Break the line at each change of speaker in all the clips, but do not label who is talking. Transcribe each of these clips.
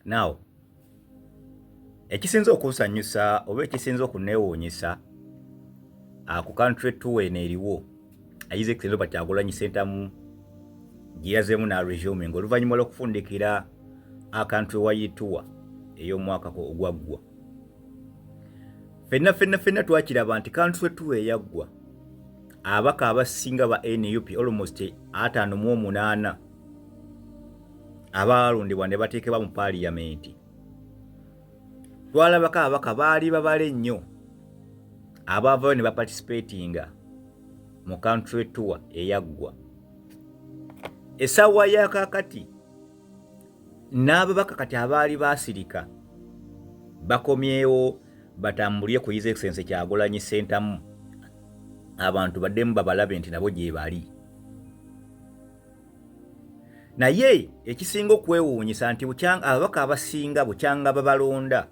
Now, ekisinza okunsanyusa oba ekisinza okuneewuunyisa ku country tour eno eriwo ayize ekitendo Kyagulanyi Sentamu gye yazeemu n'aresuminga oluvannyuma lw'okufundikira country wide tour ey'omwaka ogwaggwa. Ffenna twakiraba nti country tour eyaggwa abaka abasinga ba NUP almost 58 abaalondebwa ne bateekebwa mu paaliyamenti. Twalabako abaka baali babale nnyo abaavayo ne baparticipatinga mu country tour eyaggwa. Essaawa ya kaakati n'ababaka kati abaali baasirika bakomyewo batambulye ku His Excellency Kyagulanyi Sentamu, abantu baddemu babalabe nti nabo gye bali. Naye ekisinga okwewuunyisa nti ababaka abasinga bukyanga babalonda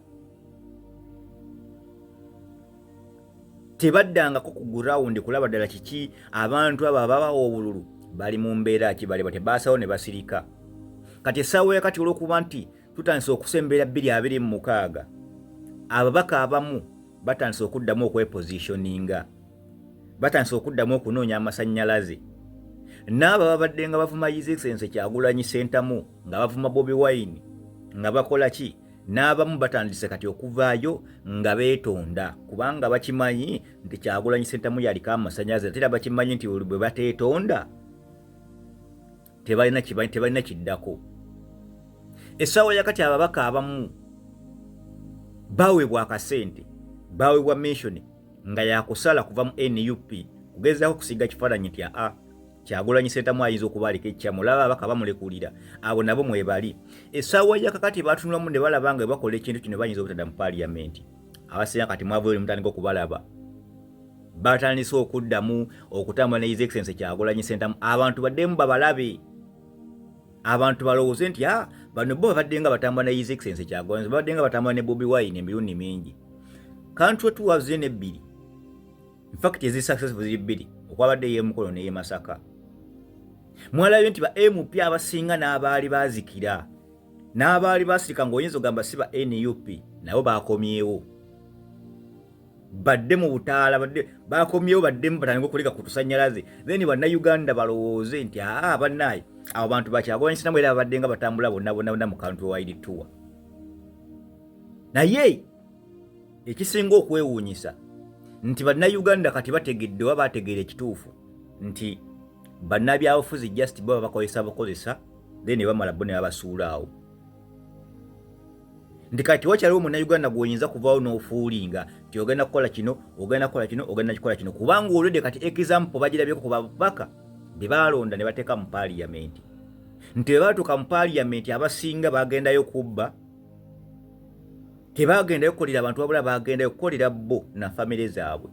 tebaddangako ku gurawundi kulaba ddala kiki abantu abo ababawa obululu bali mu mbeera ki, bali tebaasawo ne basirika. Kati essaawa ya kati olw'okuba nti tutandise okusembeera 2026 ababaka abamu batandise okuddamu okwepositioninga, batandise okuddamu okunoonya amasannyalaze. N'abo babadde nga bavuma His Excellency Kyagulanyi Sentamu nga bavuma bobiwine nga bakola ki, n'abamu batandise kati okuvaayo nga beetonda kubanga bakimanyi nti Kyagulanyi Sentamu yaliko amasannyalaze, ate era bakimanyi nti bwe bateetonda tebalina kiddako. Essaawa yakati ababaka abamu baweebwa akasente, baweebwa mention nga yakusala kuva mu NUP kugezaako kusiga kifaananyi nti Kyagulanyi Sentamu ayinza okuba aliko ekyamu, laba ababaka bamulekulira, abo nabo mwebali. Essaawa yakakati baatunulamu ne balaba nga bakola ekintu kino bayinza obutadda mu paaliyamenti. Abasinga kati mwavayo mutandika okubalaba, batandise okuddamu okutambula ne His Excellency Kyagulanyi Sentamu, abantu baddemu babalabe, abantu balowooze nti bano bo babadde nga batambula ne His Excellency Kyagulanyi, babadde nga batambula ne bobiwine emirundi mingi. Country tours zino 2 in fact ezi successful ziri 2 okwabadde y'Emukolo ne y'Emasaka. Mwalabye nti ba MP abasinga n'abaali baazikira n'abaali baasirika ng'oyinza ogamba si ba NUP nabo baakomyewo, badde mu butaala, baakomyewo baddemu batandika okuleka ku tusannyalaze. Then bannayuganda balowooze nti bannaye abo bantu ba Kyagulanyi Sentamu era babadde nga batambula bonna mu country wide tour. Naye ekisinga okwewuunyisa nti bannayuganda kati bategedde oba baategeera ekituufu nti bannabyabufuzi just baba bakozesa then bamala bo ne babasuula awo. Nti kati wakyaliwo munnayuganda gw'oyinza kuvaawo n'ofuulinga nti ogenda kukola kino, ogenda kukola kino, ogenda kukola kino, kubanga olwedde kati example bagirabyeko ku babaka be baalonda ne bateeka mu paaliyamenti. Nti bwe baatuuka mu paaliyamenti abasinga bagendayo kubba, tebagendayo kukolera abantu wabula bagendayo kukolera bo na famire zaabwe.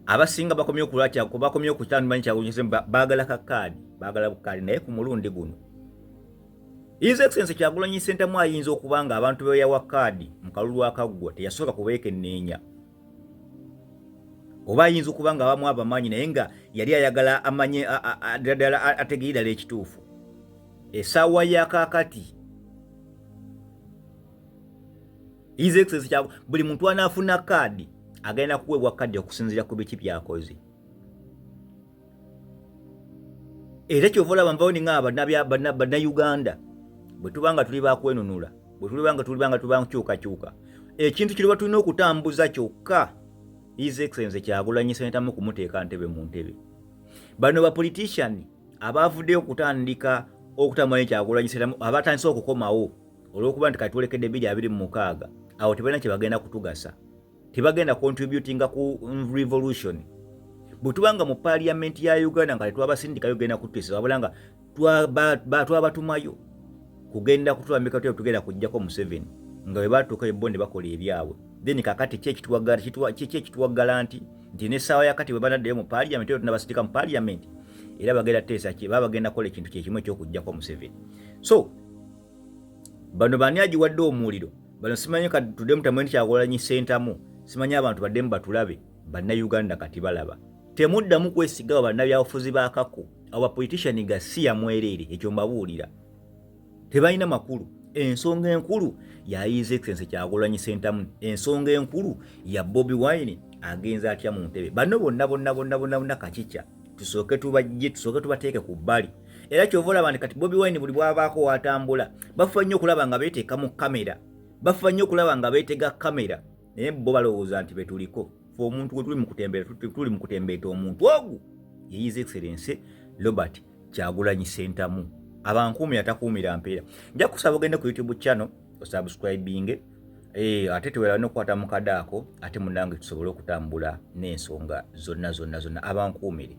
Abasinga bakomyewo ku kyandimanyi Kyagulanyi Sentamu baagala kakaadi, baagala bukaadi. Naye ku mulundi guno His Excellency Kyagulanyi Sentamu ayinza okuba nga abantu be yawa kaadi mu kalulu akaggwa teyasooka kubeekenneenya, oba ayinza okuba nga abamu abamanyi naye nga yali ayagala amanye ddala ategeere ddala ekituufu. Essaawa ya kaakati His Excellency buli muntu anaafuna kaadi agenda kuweebwa kaadi okusinziira ku biki byakoze. Era kyova olaba nvawo ninga bannayuganda bwe tubanga tuli bakwenunula, bwe tulibanga tubankyukakyuka, ekintu kiriba tulina okutambuza kyokka His Excellency Kyagulanyi Sentamu kumuteeka ntebe mu ntebe. Bano ba politician abaavuddeyo okutandika okutambula ne Kyagulanyi Sentamu abatandise okukomawo olw'okuba nti kati tulekedde 2026 awo tebalina kye bagenda kutugasa, tebagenda contributinga ku revolution. Bwe tubanga mu paaliyamenti ya Uganda nga tetwabasindikayo genda kutwisa wabula nga twabatumayo kugenda kutulambika tugenda kujjako Museveni nga bwe baatuuka bo ne bakola ebyabwe. Then kakati kyekituwaggala nti n'essaawa yakati bwe banaddeyo mu paaliyamenti oyo tunabasindika mu paaliyamenti era bagenda teesa ki baba bagenda kukola ekintu kyekimu ekyokujjako Museveni. So bano bani agiwadde omuliro, bano simanyi kati tuddemu tamweni Kyagulanyi Sentamu, simanyi abantu baddemu batulabe, bannayuganda kati balaba. Temuddamu kwesigawo bannabyabufuzi ba Kaku, abo politician ga si ya mwereere, ekyo mbabuulira. tebalina makulu. Ensonga enkulu ya His Excellency Kyagulanyi Sentamu, ensonga enkulu ya bobiwine agenza atya mu ntebe. Bano bonna kakica tusooke tubateeke ku bbali. Era kyova olaba nti kati bobiwine buli bwabaako watambula bafa nnyo okulaba nga beeteeka mu kamera, bafa nnyo okulaba nga beetega kamera, naye bo balowooza nti betuliko fe omuntu we tuli mu kutembeeta omuntu ogu ye His Excellency Robert Kyagulanyi Sentamu. Abankuumira takuumira mpeera. Nja kusaba ogende ku YouTube channel osubscribing, ate tewera n'okukwata mu kadaako ate munange tusobole okutambula n'ensonga zonna abankuumire.